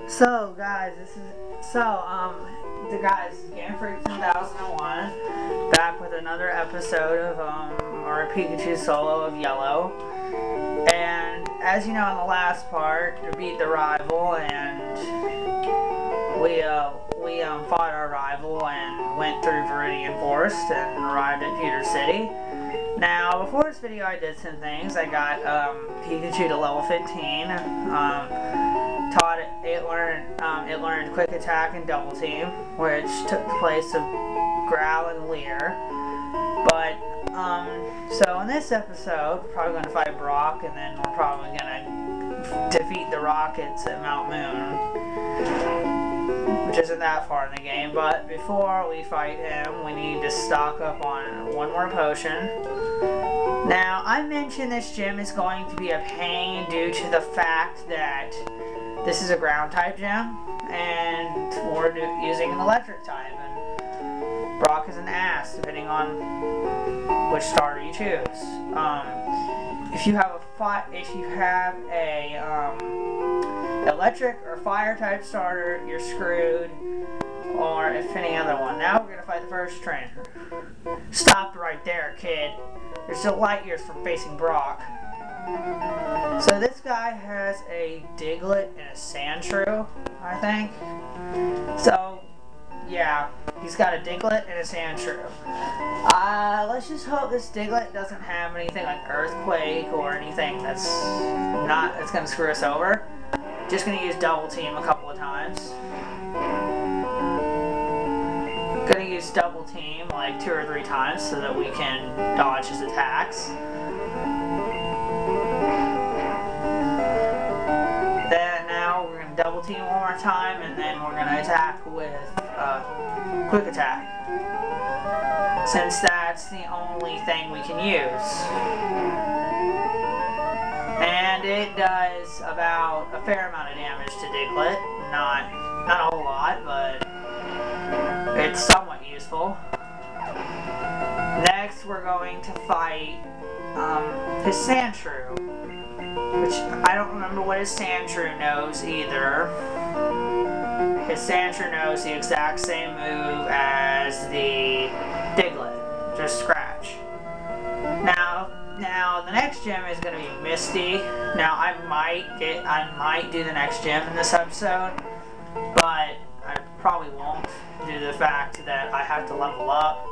So guys, the guys, Game Freak 2001, back with another episode of our Pikachu solo of Yellow. And as you know, in the last part, we beat the rival, and we fought our rival and went through Viridian Forest and arrived at Pewter City. Now, before this video, I did some things. I got Pikachu to level 15. Taught it learned Quick Attack and Double Team, which took the place of Growl and Leer. But so in this episode, we're probably going to fight Brock, and then we're probably going to defeat the Rockets at Mount Moon, which isn't that far in the game. But before we fight him, we need to stock up on one more potion. Now, I mentioned this gym is going to be a pain due to the fact that this is a ground type gym, and we're using an electric type, and Brock is an ass depending on which starter you choose. If you have a electric or fire type starter, you're screwed, or if any other one. Now we're gonna fight the first trainer. Stop right there, kid. You're still light years from facing Brock. So this guy has a Diglett and a Sandshrew, I think. So, yeah, he's got a Diglett and a Sandshrew. Let's just hope this Diglett doesn't have anything like Earthquake or anything that's gonna screw us over. Just gonna use Double Team a couple of times. Gonna use Double Team like 2 or 3 times so that we can dodge his attacks. Then now we're gonna Double Team one more time, and then we're gonna attack with Quick Attack, since that's the only thing we can use. And it does about a fair amount of damage to Diglett. Not a whole lot, but it's somewhat useful. Next, we're going to fight his Sandshrew, which I don't remember what his Sandshrew knows either. His Sandshrew knows the exact same move as the Diglett, just Scratch. Now the next gym is going to be Misty. Now I might do the next gym in this episode, but I probably won't, due to the fact that I have to level up,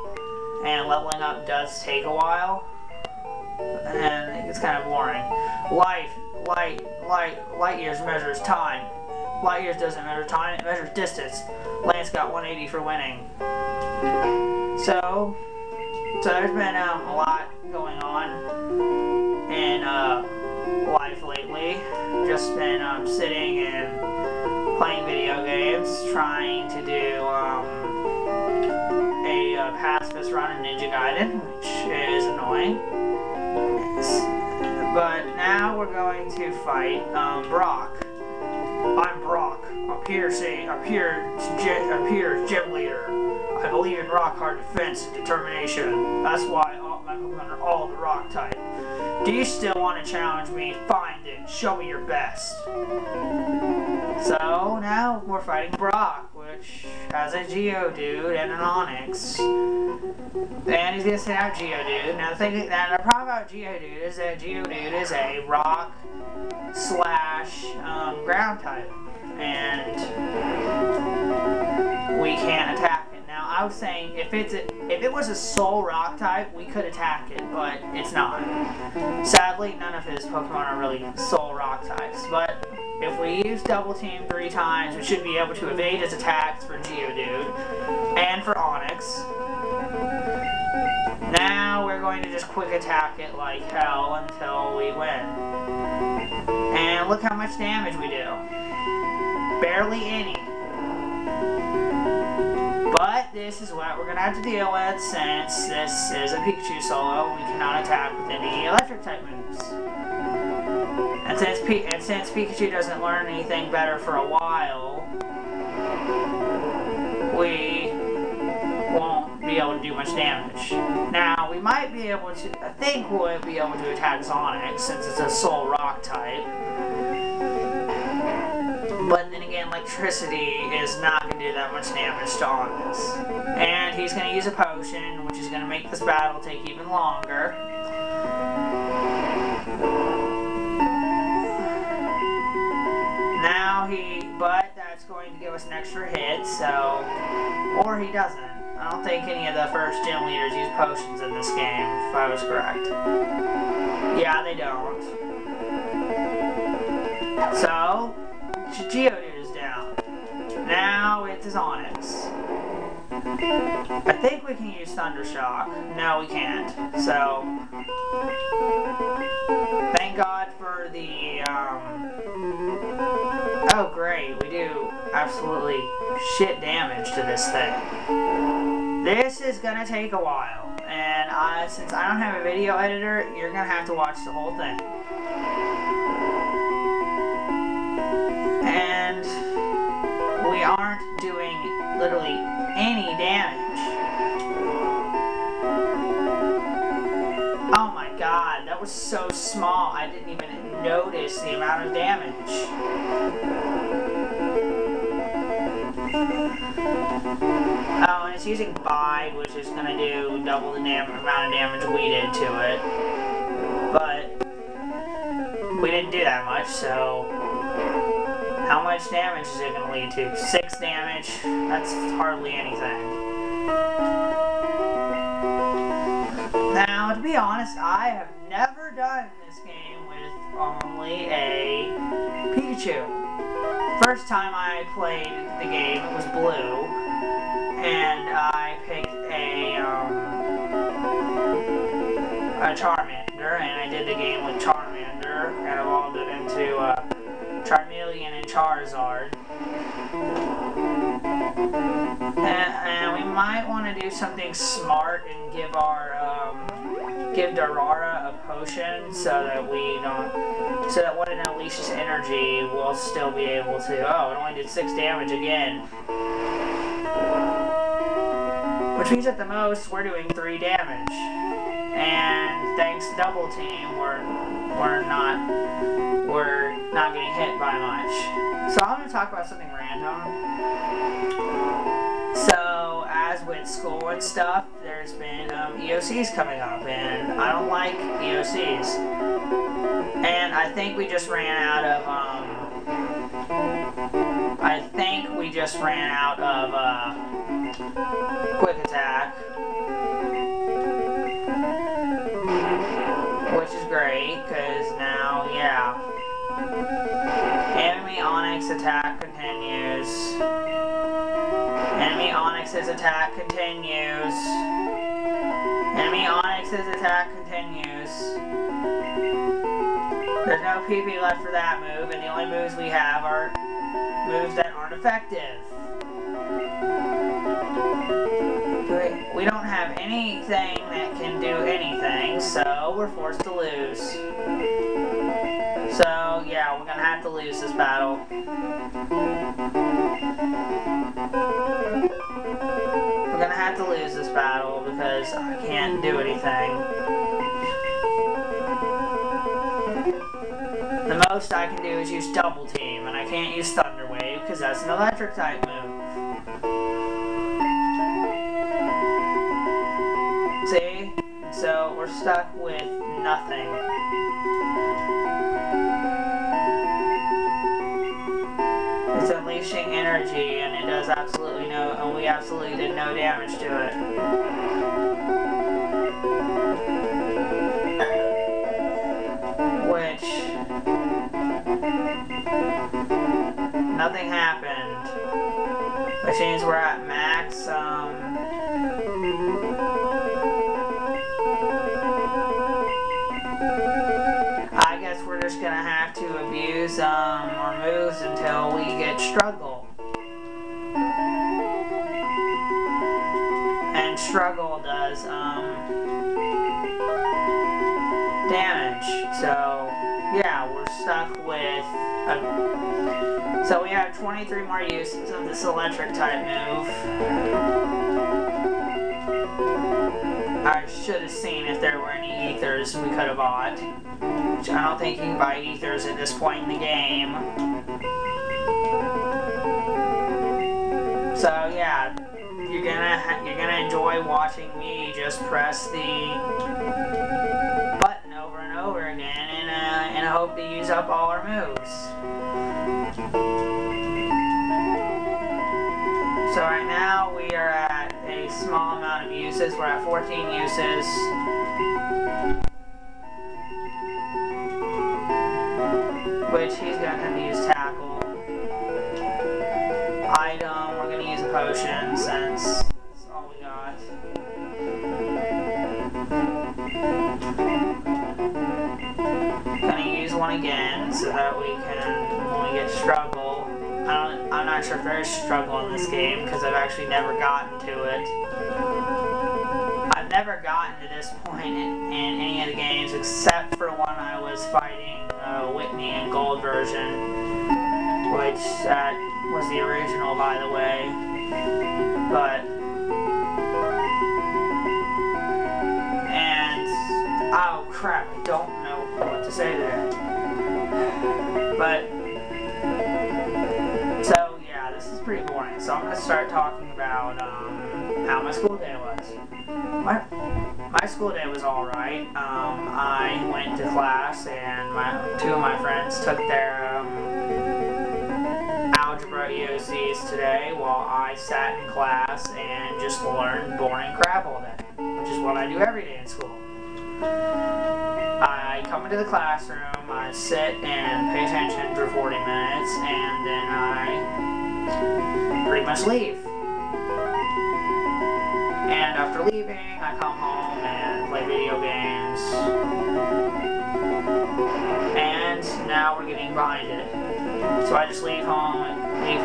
and leveling up does take a while, and it's kind of boring. Light years measures time. Light years doesn't measure time, it measures distance. Lance got 180 for winning. So there's been a lot going on in life lately. Just been sitting and playing video games, trying to do a pacifist run in Ninja Gaiden, which is annoying. But now we're going to fight Brock. I'm Brock. I'm Pewter City. I'm Pewter's gym leader. I believe in rock hard defense and determination. That's why I'm under all the rock type. Do you still want to challenge me? Fine then. Show me your best. So now we're fighting Brock, which has a Geodude and an Onix. And he's gonna send out Geodude. Now the problem about Geodude is that Geodude is a rock / ground type, and we can't attack it. Now I was saying if it was a Soul Rock type, we could attack it, but it's not. Sadly, none of his Pokemon are really Soul Rock types, but if we use Double Team 3 times, we should be able to evade his attacks for Geodude and for Onix. Now we're going to just Quick Attack it like hell until we win. And look how much damage we do. Barely any. But this is what we're going to have to deal with, since this is a Pikachu solo. We cannot attack with any electric type moves. And since Pikachu doesn't learn anything better for a while, we won't be able to do much damage. Now, we might be able to, I think we'll be able to attack Sonic, since it's a Soul Rock type. But then again, electricity is not going to do that much damage to Onyx. And he's going to use a potion, which is going to make this battle take even longer. But that's going to give us an extra hit, so, or he doesn't. I don't think any of the first gym leaders use potions in this game, if I was correct. Yeah, they don't. So, Geodude is down. Now it is Onyx. I think we can use Thundershock. No, we can't. So, thank God for the, oh great, we do absolutely shit damage to this thing. This is gonna take a while, and since I don't have a video editor, you're gonna have to watch the whole thing. And we aren't doing literally any damage. Oh my god, that was so small, I didn't even notice the amount of damage. Oh, and it's using Bide, which is going to do double the amount of damage we did to it. But we didn't do that much, so how much damage is it going to lead to? 6 damage? That's hardly anything. Now, to be honest, I have never done this game with only a Pikachu. First time I played the game, it was blue, and I picked a Charmander, and I did the game with Charmander, and evolved it into Charmeleon and Charizard. And we might want to do something smart and give our give Durara a potion so that when it unleashes energy, we'll still be able to. Oh, it only did 6 damage again, which means at the most we're doing 3 damage. And thanks to Double Team, we're not getting hit by much. So I'm going to talk about something random. So, as with school and stuff, there's been EOCs coming up, and I don't like EOCs. And I think we just ran out of, Quick Attack. Which is great, because now, yeah. Enemy Onyx attack continues. Enemy Onyx's attack continues. Enemy Onyx's attack continues. There's no PP left for that move, and the only moves we have are moves that aren't effective. We don't have anything that can do anything, so we're forced to lose. So, yeah, we're gonna have to lose this battle. We're gonna have to lose this battle because I can't do anything. The most I can do is use Double Team, and I can't use Thunder Wave because that's an electric type move. See? So we're stuck with nothing. It's unleashing energy, and it does absolutely no, and we absolutely did no damage to it. Which, nothing happened, which means we're at max, I guess we're just gonna have to abuse, our moves until we get Struggle. And Struggle does, damage, so, yeah, we're stuck with, so we have 23 more uses of this electric type move. I should have seen if there were any ethers we could have bought, which I don't think you can buy ethers at this point in the game. So yeah, you're gonna enjoy watching me just press the button over and over again, and I hope to use up all our moves. So right now we are at a small amount of uses. We're at 14 uses. Which he's gonna use tackle. Item, we're gonna use a potion since that's all we got. Gonna use one again so that we can, when we get struggle. I'm not sure if there is struggle in this game because I've actually never gotten to it. I've never gotten to this point in any of the games except for when I was fighting Whitney in Gold version, which that was the original, by the way. But oh crap, I don't know what to say there. But so yeah, this is pretty boring. So I'm gonna start talking about how my school day was. My school day was alright. I went to class and two of my friends took their algebra EOCs today while I sat in class and just learned boring crap all day, which is what I do every day in school. I come into the classroom, I sit and pay attention for 40 minutes, and then I pretty much leave. And after leaving, I come home and play video games. And now we're getting blinded. So I just leave home and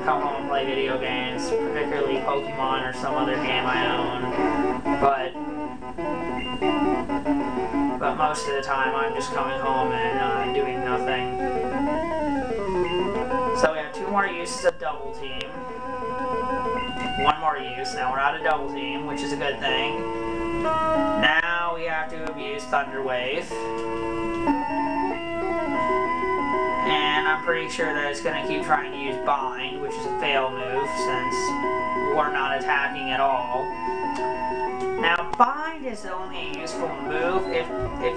come home and play video games, particularly Pokemon or some other game I own. But most of the time I'm just coming home and doing nothing. So we have 2 more uses of Double Team. 1 more use. Now we're out of Double Team, which is a good thing. Now we have to abuse Thunder Wave. And I'm pretty sure that it's going to keep trying to use Bind, which is a fail move since we're not attacking at all. Now Bind is only a useful move if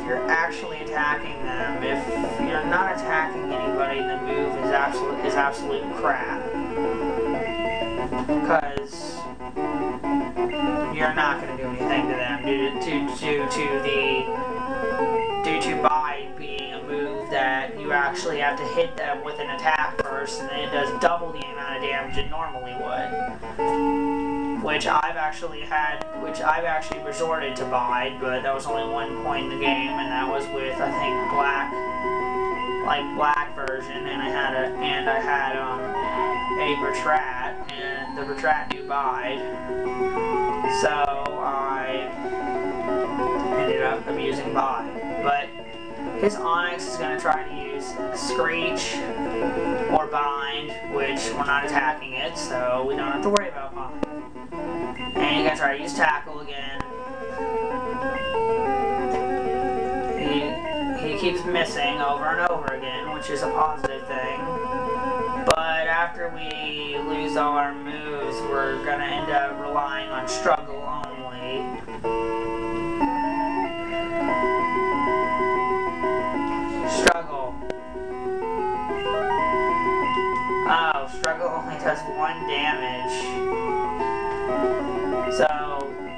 you're actually attacking them. If you're not attacking anybody, the move is absolute crap. Because you're not going to do anything to them due to Bind being a move that you actually have to hit them with an attack first, and then it does double the amount of damage it normally would. Which I've actually resorted to Bind, but that was only 1 point in the game, and that was with I think black version, and I had a Retrat, and the Retrat do Bind, so I ended up abusing Bind. But his Onyx is going to try to use Screech or Bind, which we're not attacking it, so we don't have to worry about Bind. And he's going to try to use Tackle again. He keeps missing over and over again, which is a positive thing. But after we lose all our moves, we're going to end up relying on Struggle only. Struggle. Oh, Struggle only does 1 damage. So,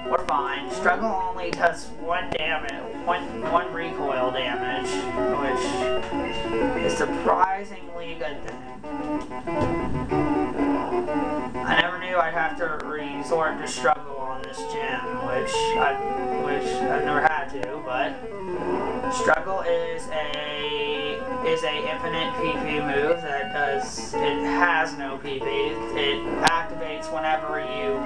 we're fine. Struggle only does 1 damage, one recoil damage, which is surprisingly a good thing. I never knew I'd have to resort to Struggle on this gem, which I've never had to, but Struggle is a infinite PP move that has no PP. It activates whenever you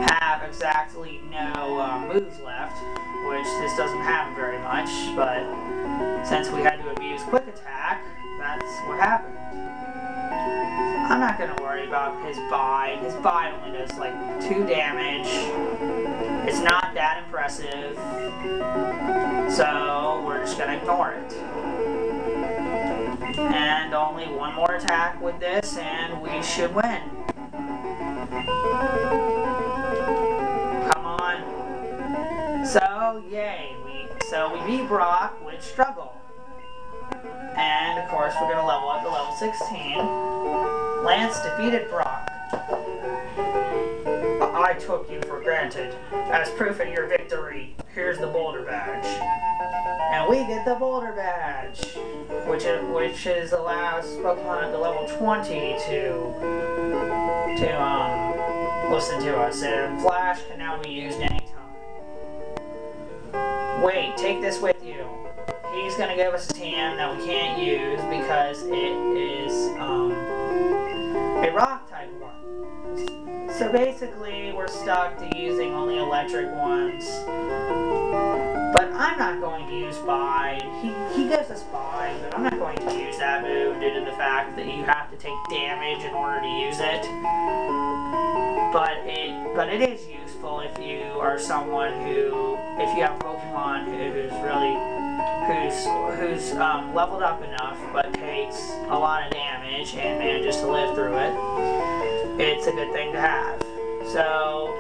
have exactly no moves left, which this doesn't happen very much, but since we had to abuse Quick Attack, that's what happened. I'm not going to worry about his Bind. His Bind only does like 2 damage. It's not that impressive, so we're just going to ignore it. And only 1 more attack with this, and we should win. beat Brock with struggle. And of course we're gonna level up to level 16. Lance defeated Brock. I took you for granted. As proof of your victory, here's the boulder badge. And we get the boulder badge, which allows Pokemon at the level 20 to listen to us. And Flash can now be used anytime. Wait, take this with you. He's gonna give us a TM that we can't use because it is a rock type one. So basically, we're stuck to using only electric ones. But I'm not going to use Bide. He gives us Bide, but I'm not going to use that move due to the fact that you have to take damage in order to use it. But it is useful if you are someone who, if you have Pokemon who's leveled up enough but takes a lot of damage and manages to live through it. It's a good thing to have. So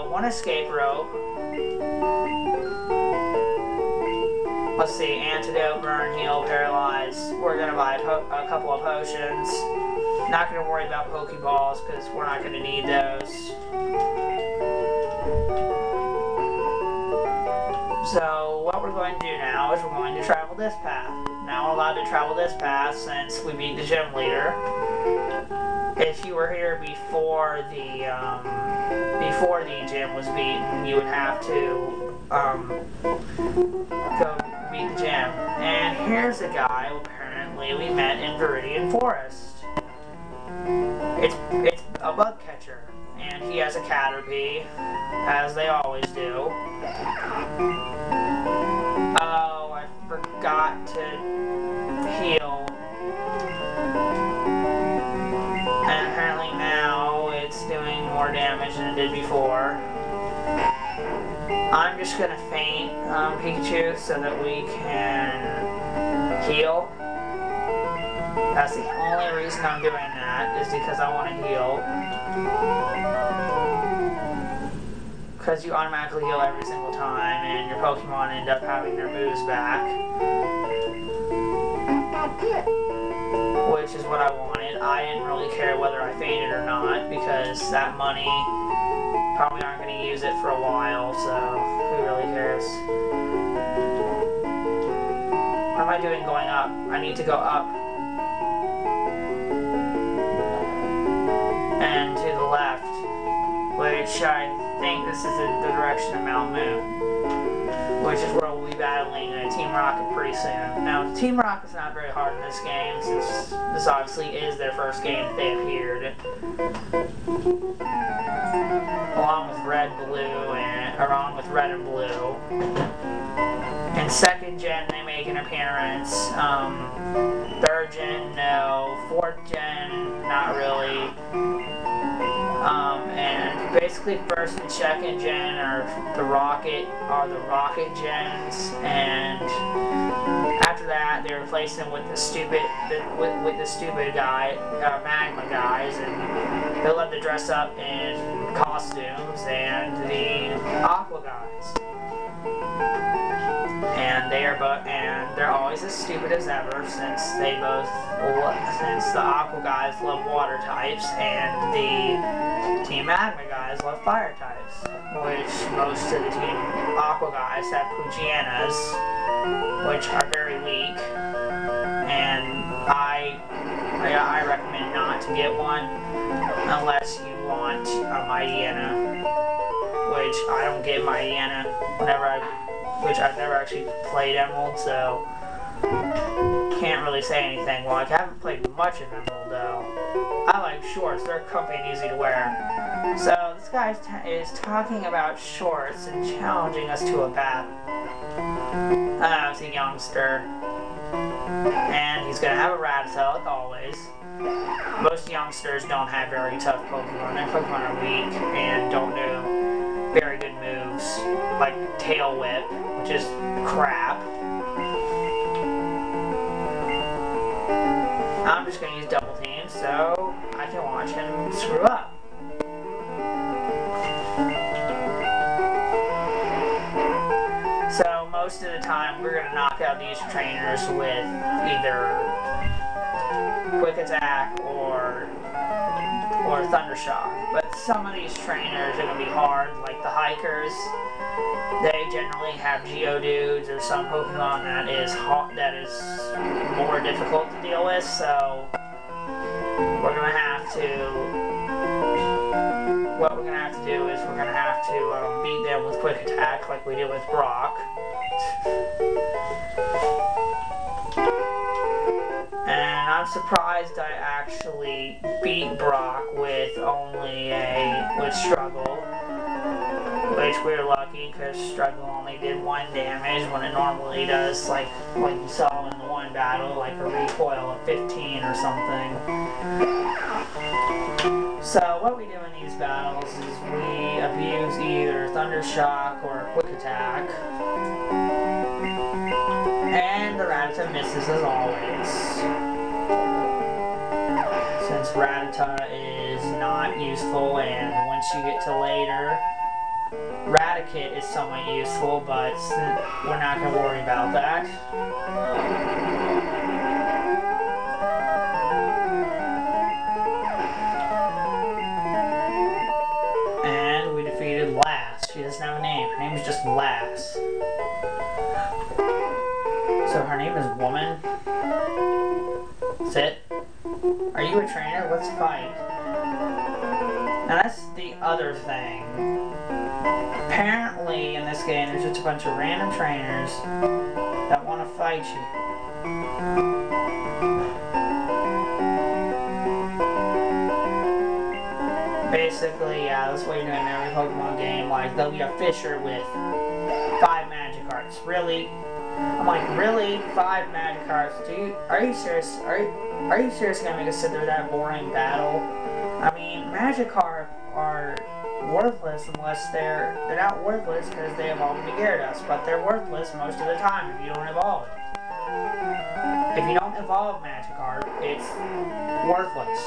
one escape rope. Let's see, antidote, burn, heal, paralyze. We're gonna buy a couple of potions. Not gonna worry about Pokeballs because we're not gonna need those. So what we're going to do now is we're going to travel this path. Now we're allowed to travel this path since we beat the gym leader. If you were here before the gym was beaten, you would have to go meet the gym. And here's a guy who apparently we met in Viridian Forest. It's a bug catcher, and he has a Caterpie, as they always do. Oh, I forgot to heal. And apparently now it's doing more damage than it did before. I'm just gonna feint Pikachu so that we can heal. That's the only reason I'm doing that, is because I want to heal. Because you automatically heal every single time, and your Pokemon end up having their moves back. Which is what I wanted. I didn't really care whether I fainted or not, because that money, probably aren't going to use it for a while, so who really cares? What am I doing going up? I need to go up. And to the left, which I think this is the direction of Mount Moon, which is where we'll be battling Team Rocket pretty soon. Now, Team Rocket's not very hard in this game, since this obviously is their first game that they appeared. Along with Red and Blue. In second gen, they make an appearance. Third gen, no. Fourth gen, not really. And basically first and second gen are the rocket gens, and after that they replace them with the stupid guy, magma guys, and they love to dress up in costumes, and the aqua guys. And they're always as stupid as ever, since the aqua guys love water types and the Team Magma guys love fire types, which most of the Team Aqua guys have Pugianas, which are very weak, and I recommend not to get one unless you want a Mightyena, which I don't get Mightyena which I've never actually played Emerald, so can't really say anything. Well, I haven't played much of Emerald, though. I like shorts. They're comfy and easy to wear. So this guy is talking about shorts and challenging us to a battle. It's a youngster. And he's going to have a Rattata, like always. Most youngsters don't have very tough Pokemon. Their Pokemon are weak and don't do very good moves, like Tail Whip, which is crap. I'm just going to use Double Team so I can watch him screw up. So most of the time we're gonna knock out these trainers with either Quick Attack or Thundershock. But some of these trainers are gonna be hard, like the hikers. They generally have Geodudes or some Pokemon that is more difficult to deal with, so we're gonna have to. What we're gonna have to do is we're gonna have to beat them with Quick Attack, like we did with Brock. And I'm surprised I actually beat Brock with with Struggle. Which we're lucky, because Struggle only did 1 damage when it normally does, like you saw in the one battle, like a recoil of 15 or something. So what we do in these battles is we abuse either Thundershock or Quick Attack. And the Rattata misses as always. Since Rattata is not useful, and once you get to later, Raticate is somewhat useful, but we're not going to worry about that. And we defeated Lass. She doesn't have a name. Her name is just Lass. So her name is Woman. Sit. Are you a trainer? Let's fight. Now that's the other thing. Apparently, in this game, there's just a bunch of random trainers that want to fight you. Basically, yeah, that's what you're doing in every Pokemon game. Like, there'll be a Fisher with 5 Magikarps. Really? I'm like, really? 5 Magikarps? Are you serious? Are you seriously gonna make us sit through that boring battle? I mean, Magikarp are worthless unless they're not worthless because they evolve into Gyarados, but they're worthless most of the time if you don't evolve it. If you don't evolve Magikarp, it's worthless.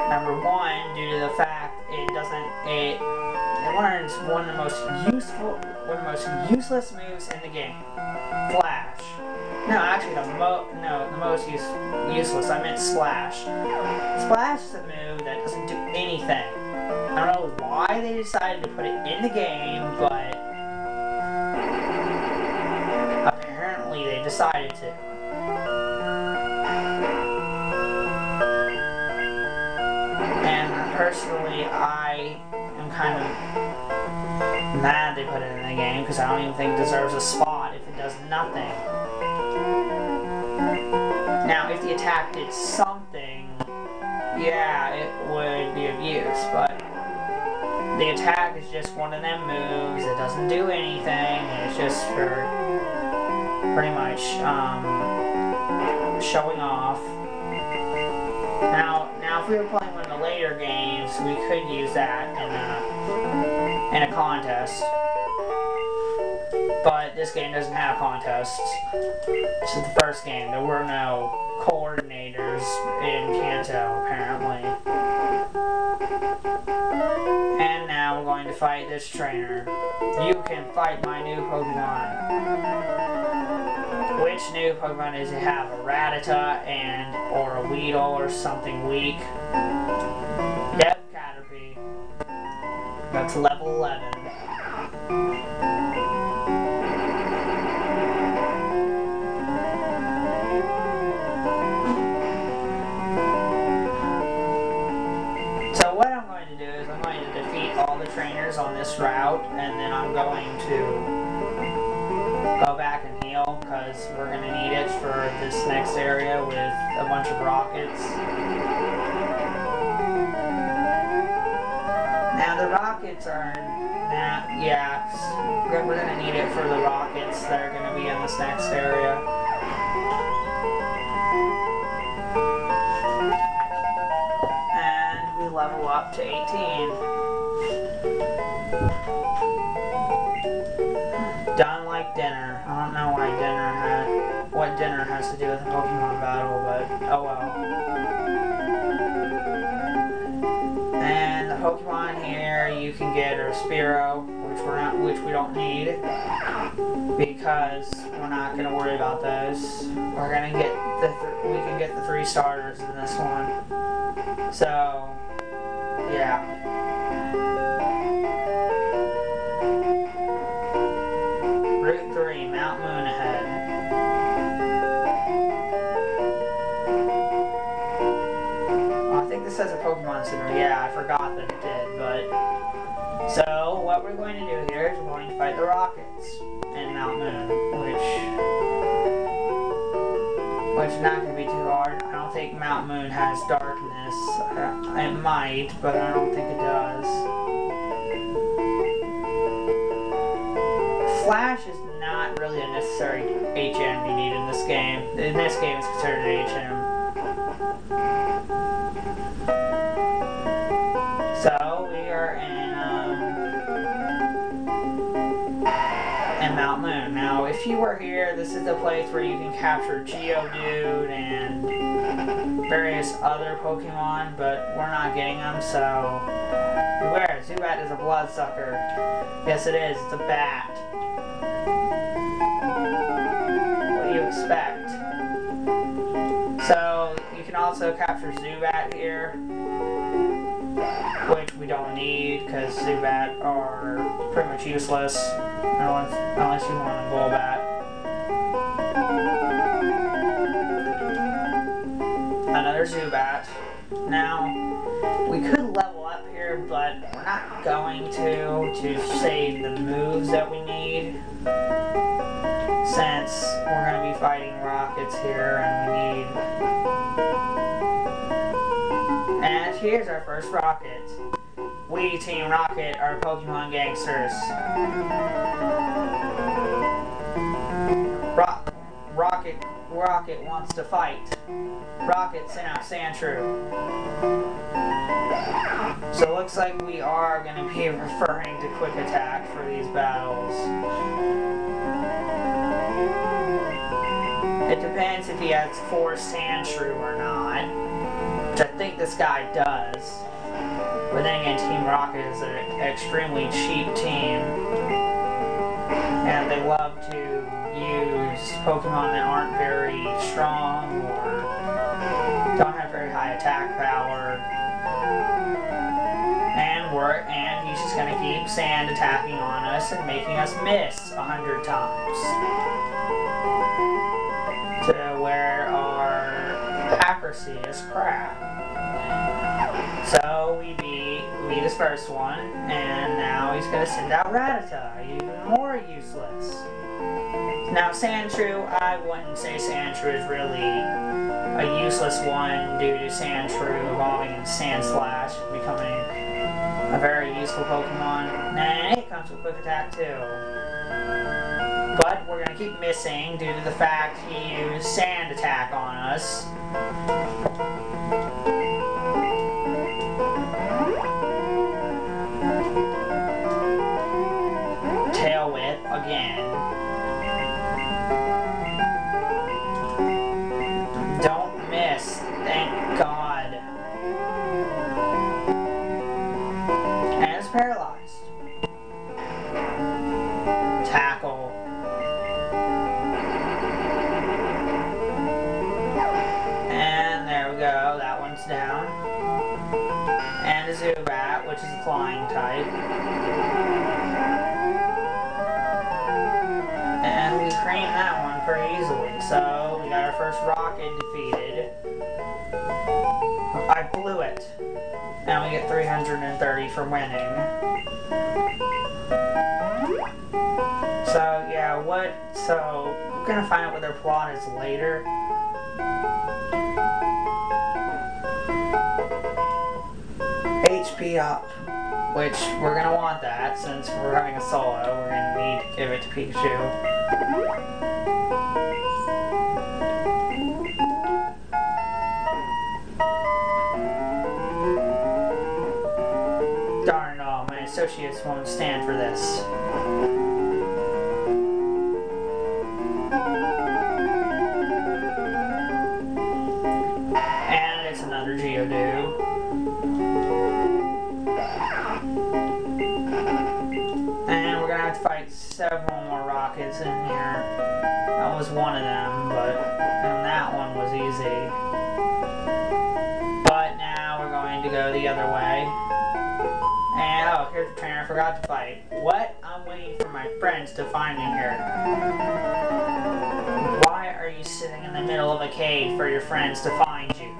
Number 1, due to the fact it learns one of the most useless moves in the game, Flash. No, actually the most useless. I meant Splash. Splash is a move that doesn't do anything. I don't know why they decided to put it in the game, but apparently they decided to. And personally, I am kind of mad they put it in the game because I don't even think it deserves a spot if it does nothing. Now, if the attack did something, yeah, it would be of use, but the attack is just one of them moves. It doesn't do anything. It's just for pretty much showing off. Now, if we were playing one of the later games, we could use that in a contest. But this game doesn't have contests. This is the first game. There were no coordinators in Kanto, apparently. And now we're going to fight this trainer. You can fight my new Pokemon. Which new Pokemon does it have? A Rattata or a Weedle or something weak? Yep, Caterpie. That's level 11. Trainers on this route, and then I'm going to go back and heal because we're going to need it for this next area with a bunch of rockets. Now the rockets are we're going to need it for the rockets that are going to be in this next area. And we level up to 18. Done like dinner. I don't know what dinner has to do with the Pokemon battle, but oh well. And the Pokemon here you can get are Spearow, which which we don't need, because we're not gonna worry about those. We're gonna get we can get the 3 starters in this one. So yeah. Route 3, Mount Moon ahead. Oh, I think this has a Pokemon Center. Yeah, I forgot that it did, but... So, what we're going to do here is we're going to fight the Rockets in Mount Moon, which is not going to be too hard. I don't think Mount Moon has darkness. It might, but I don't think it does. Flash is not really a necessary HM you need in this game. In this game, it's considered an HM. So we are in Mount Moon. Now, if you were here, this is the place where you can capture Geodude and various other Pokemon, but we're not getting them, so beware. Zubat is a bloodsucker. Yes, it is. It's a bat. What do you expect? So you can also capture Zubat here, which we don't need because Zubat are pretty much useless unless you want a Golbat. Another Zubat. Now, we could level up here, but we're not going to save the moves that we need, since we're going to be fighting Rockets here, and we need... And here's our first Rocket. We, Team Rocket, are Pokemon gangsters. Rocket wants to fight. Rocket sent out Sandshrew. So it looks like we are going to be referring to Quick Attack for these battles. It depends if he has 4 Sandshrew or not, which I think this guy does. But then again, Team Rocket is an extremely cheap team, and they love to use Pokemon that aren't very strong or don't have very high attack power. And he's just gonna keep sand attacking on us and making us miss 100 times. To where our accuracy is crap. So we beat his first one, and now he's gonna send out Rattata, even more useless. Now Sandshrew, I wouldn't say Sandshrew is really a useless one due to Sandshrew evolving into Sandslash, becoming a very useful Pokemon. And it comes with Quick Attack too. But we're gonna keep missing due to the fact he used Sand Attack on us. Tail Whip again. Don't miss, thank God. And it's paralyzed. Tackle. And there we go, that one's down. And a Zubat, which is a flying type. And we creamed that one pretty easily. So we got our first Rocket defeated. I blew it. Now we get 330 for winning. So yeah, so we're gonna find out what their plot is later. HP up, which we're gonna want that since we're having a solo. We're gonna need to give it to Pikachu. Darn, oh, my associates won't stand for this. And it's another Geodude. fight several more rockets in here. That was one of them, and that one was easy. But now we're going to go the other way. And, oh, here's the trainer I forgot to fight. What? I'm waiting for my friends to find me here. Why are you sitting in the middle of a cave for your friends to find you?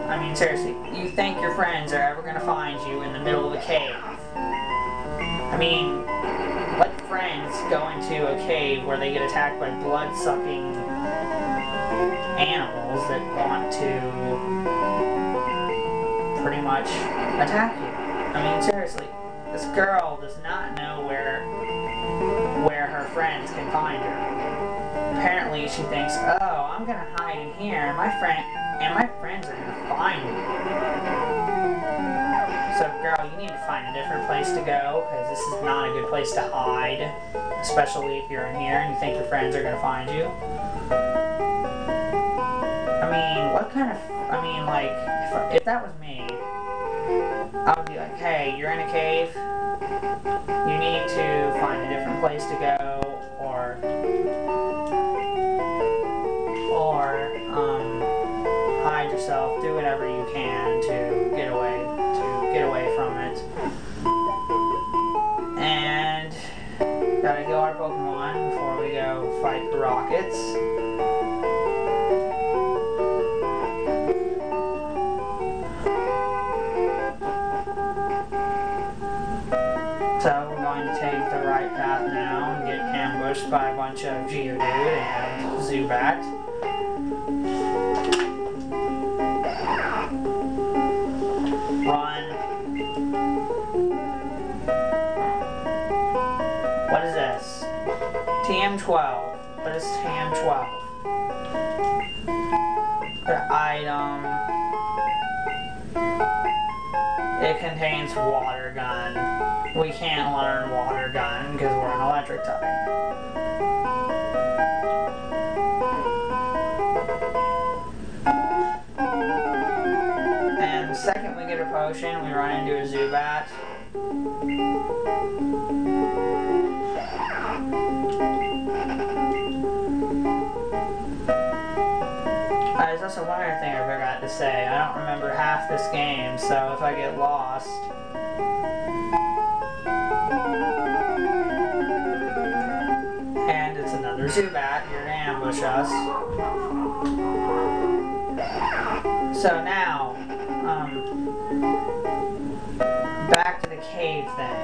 I mean, seriously, you think your friends are ever going to find you in the middle of a cave? I mean, what friends go into a cave where they get attacked by blood-sucking animals that want to pretty much attack you? I mean, seriously, this girl does not know where her friends can find her. Apparently, she thinks, oh, I'm gonna hide in here, and my friends are gonna find me. So, girl, you need to find a different place to go, because this is not a good place to hide, especially if you're in here and you think your friends are gonna find you. I mean, like, if that was me, I would be like, hey, you're in a cave, you need to find a different place to go, or hide yourself, do whatever you can to get away from it. And gotta heal our Pokemon before we go fight the rockets. So we're going to take the right path now and get ambushed by a bunch of Geodude and Zubat. Run. What is this? TM12. What is TM12? The item. It contains water gun. We can't learn water gun because we're an electric type. And the second we get a potion, we run into a Zubat. There's also one other thing I forgot to say. I don't remember half this game, so if I get lost, and it's another Zubat here to ambush us. So now, back to the cave thing.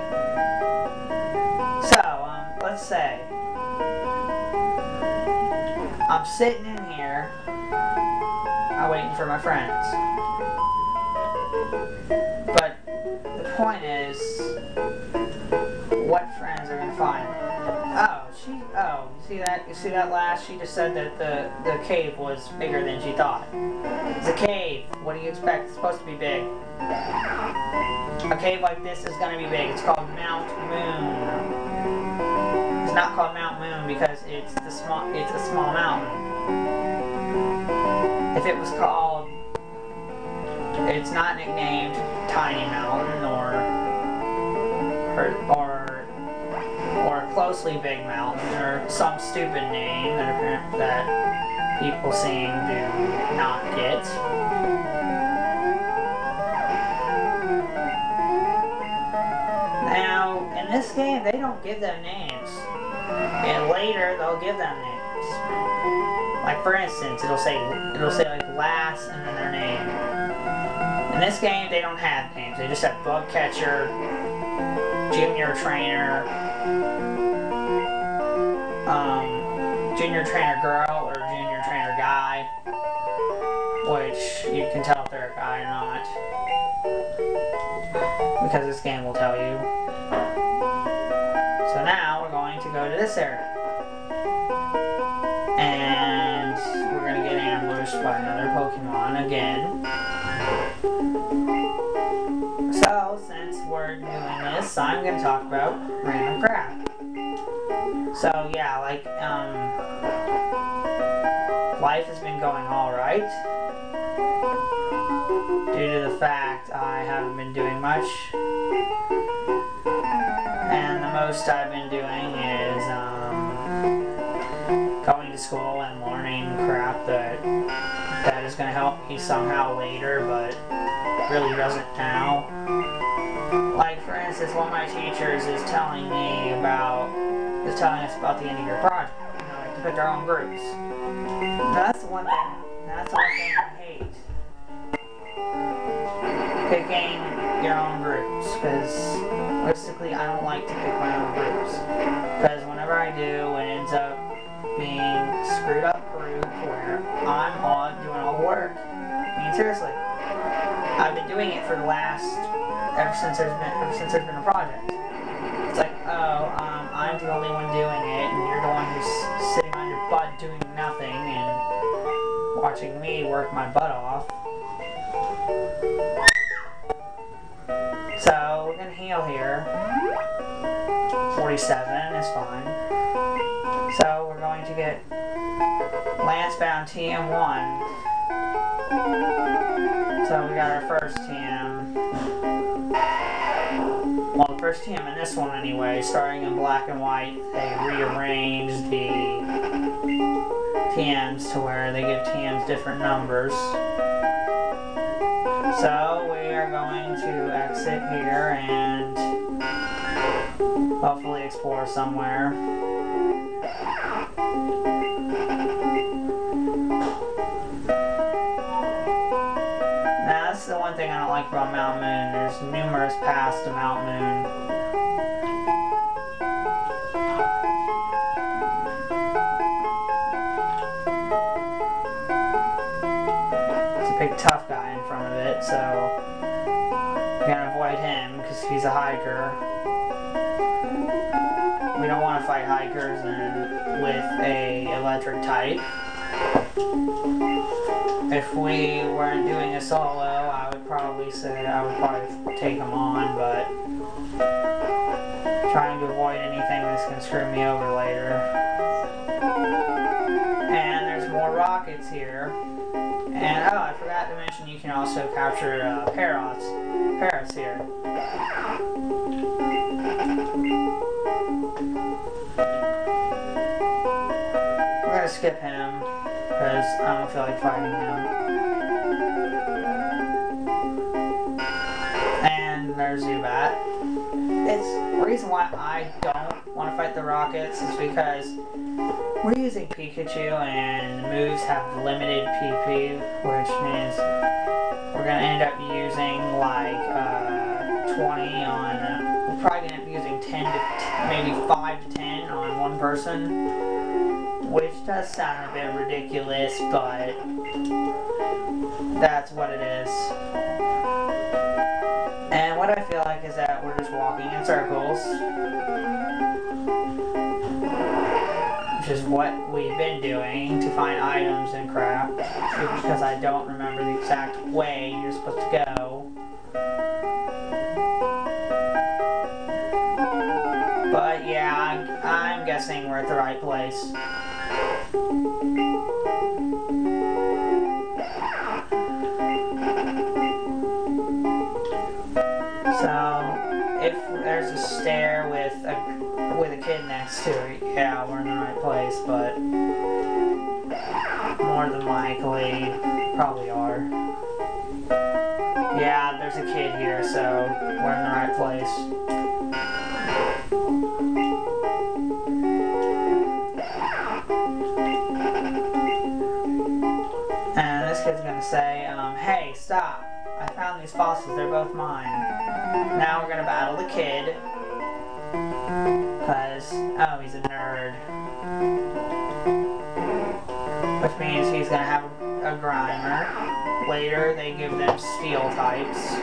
So, let's say I'm sitting in here, I'm waiting for my friends. But the point is, what friends are gonna find me? You see that last? She just said that the cave was bigger than she thought. It's a cave. What do you expect? It's supposed to be big. A cave like this is gonna be big. It's called Mount Moon. It's not called Mount Moon because it's a small mountain. If it was called, it's not nicknamed Tiny Mountain or Closely Big Mountain or some stupid name that people seem to not get. Now, in this game, they don't give them names, and later they'll give them names. Like for instance, it'll say like last and then their name. In this game, they don't have names. They just have Bug Catcher, Junior Trainer, Junior Trainer Girl or Junior Trainer Guy, which you can tell if they're a guy or not, because this game will tell you. So now we're going to go to this area, and we're going to get ambushed by another Pokemon again. So since we're doing this, I'm going to talk about random crap. So yeah, like, life has been going alright, due to the fact I haven't been doing much, and the most I've been doing is going to school and learning crap that is going to help me somehow later, but really doesn't now. Like, for instance, one of my teachers is telling us about the end of your project. You know, like to pick our own groups. That's the one thing I hate. Picking your own groups, because realistically I don't like to pick my own groups. Because whenever I do, it ends up being a screwed up group where I'm doing all the work. I mean, seriously. I've been doing it for the last, ever since there's been a project. It's like, oh, I'm the only one doing it, and you're the one who's sitting on your butt doing nothing and watching me work my butt off. So we're gonna heal here. 47 is fine. So we're going to get Lance-bound TM1. So we got our first TM. Well, the first TM in this one anyway, starting in black and white, they rearranged the TMs to where they give TMs different numbers. So we are going to exit here and hopefully explore somewhere. Now that's the one thing I don't like about Mount Moon. There's numerous paths to Mount Moon. Big tough guy in front of it, so we're gonna avoid him because he's a hiker. We don't want to fight hikers with a electric type. If we weren't doing a solo, I would probably take him on, but trying to avoid anything that's gonna screw me over later. And there's more rockets here. And, oh, I forgot to mention you can also capture parrots here. We're going to skip him, because I don't feel like fighting him. And there's Zubat. The reason why I don't want to fight the rockets is because we're using Pikachu and the moves have limited PP, which means we're going to end up using like 20 on, we're probably going to end up using 10 to maybe 5 to 10 on one person, which does sound a bit ridiculous, but that's what it is. And what I feel like is that we're just walking in circles. Which is what we've been doing to find items and crap, because I don't remember the exact way you're supposed to go. But yeah, I'm guessing we're at the right place. So, if there's a stair with a kid next to it, yeah, we're in the right place, but more than likely, probably are. Yeah, there's a kid here, so we're in the right place. And this kid's gonna say, hey, stop. I found these fossils, they're both mine. Now we're gonna battle the kid. Because, oh, he's a nerd. Which means he's gonna have a Grimer. Later, they give them steel types.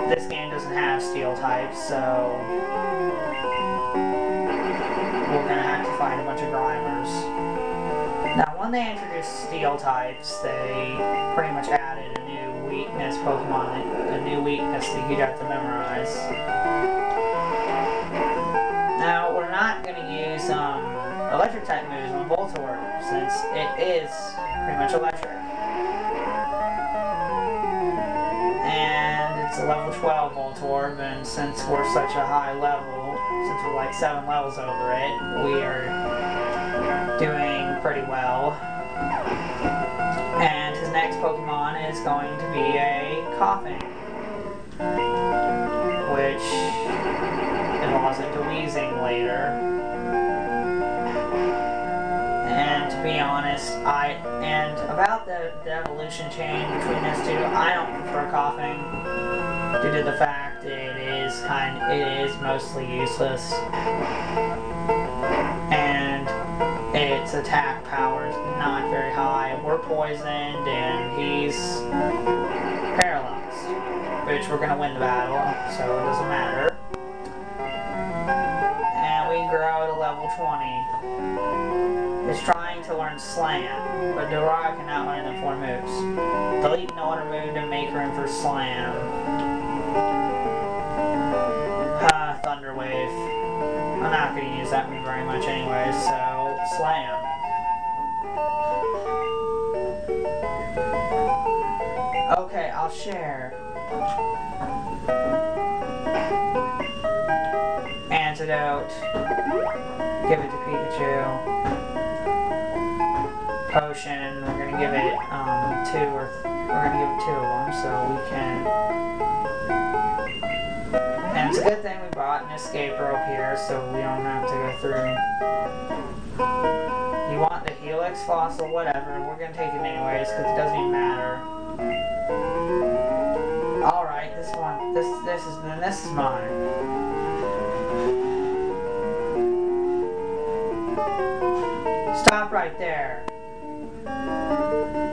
This game doesn't have steel types, so we're gonna have to fight a bunch of Grimers. Now, when they introduced steel types, they pretty much added a new weakness Pokemon, a new weakness that you'd have to memorize. Now, we're not going to use electric type moves on Voltorb, since it is pretty much electric. And it's level 12 Voltorb, and since we're such a high level, since we're like 7 levels over it, we are doing pretty well. And his next Pokemon is going to be a Coughing, which evolves into Wheezing later. And to be honest, about the evolution chain between those two, I don't prefer Coughing due to the fact it is mostly useless, and its attack power is not very high. We're poisoned and he's paralyzed, which we're gonna win the battle, so it doesn't matter. And we grow to level 20. It's trying to learn Slam, but Dora cannot learn the 4 moves. Delete an older move to make room for Slam. Thunder Wave. I'm not going to use that move very much anyway, so Slam. Okay, I'll share. Antidote. Give it to Pikachu. Potion, we're gonna give it two of them, so we can. And it's a good thing we brought an escape rope here, so we don't have to go through. You want the Helix fossil, whatever. We're gonna take it anyways because it doesn't even matter. All right, this one, this is mine. Stop right there.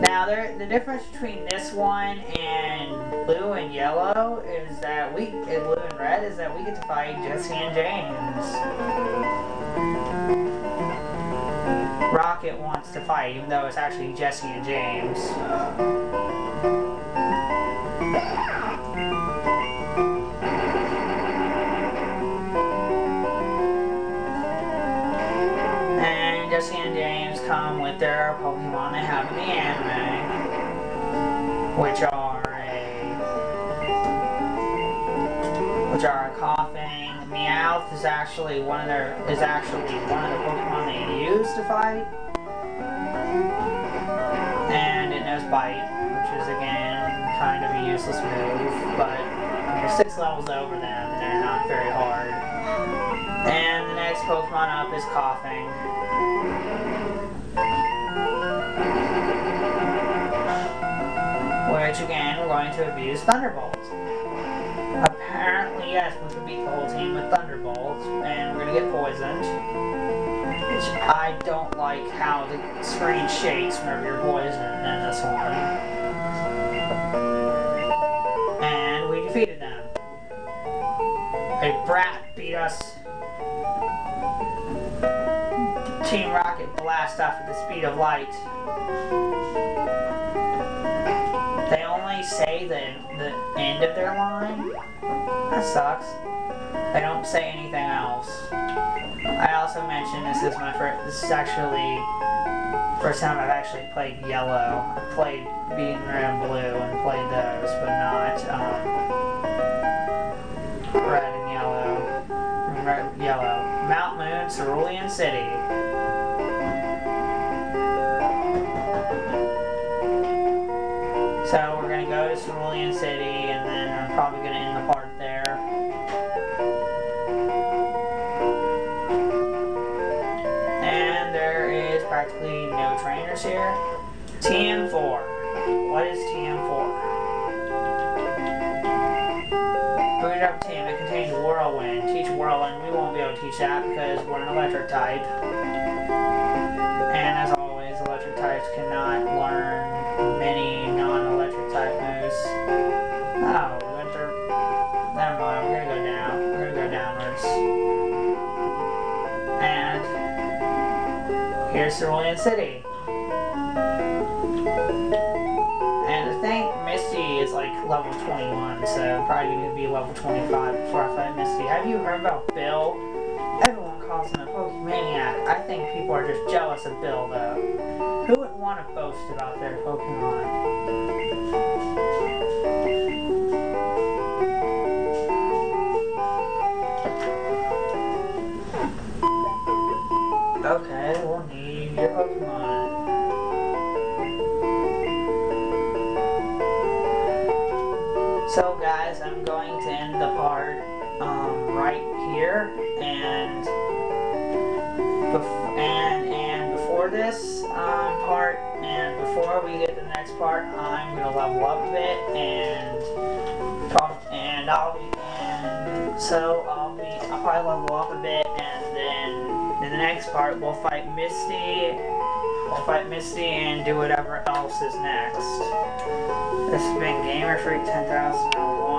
Now, the difference between this one and blue and yellow is that blue and red is that we get to fight Jesse and James. Rocket wants to fight, even though it's actually Jesse and James. Jesse and James come with their Pokemon they have in the anime, which are a Coughing. Meowth is actually one of the Pokemon they use to fight, and it knows Bite, which is again kind of a useless move, but when you're 6 levels over them, they're not very hard. And the next Pokemon up is Coughing. Which again, we're going to abuse Thunderbolt. Apparently, yes, we can beat the whole team with Thunderbolt, and we're going to get poisoned. Which I don't like how the screen shakes whenever you're poisoned in this one. And we defeated them. A brat beat us. Team Rocket blast off at the speed of light. They only say the end of their line. That sucks. They don't say anything else. I also mentioned this is actually first time I've actually played Yellow. I played Beaten Red and Blue and played those, but not Red and Yellow. Mount Moon, Cerulean City. So we're going to go to Cerulean City, and then I'm probably going to end the part there. And there is practically no trainers here. TM4. What is TM4? Boot up team. It contains Whirlwind. Teach Whirlwind. We won't be able to teach that because we're an electric type. And as always, electric types cannot learn many non-electric type moves. Oh, we went through. Never mind, we're gonna go down. We're gonna go downwards. And here's Cerulean City. And I think Misty is like level 21, so I'm probably gonna be level 25 before I fight Misty. Have you heard about Bill? Everyone calls him a Pokemaniac. I think people are just jealous of Bill, though. Who would want to boast about their Pokemon? So guys, I'm going to end the part right here, and before this part, and before we get to the next part, I'm gonna level up a bit and talk, and I'll probably level up a bit, and then in the next part we'll fight Misty. We'll fight Misty and do whatever else is next. This has been Gamer Freak 10,001.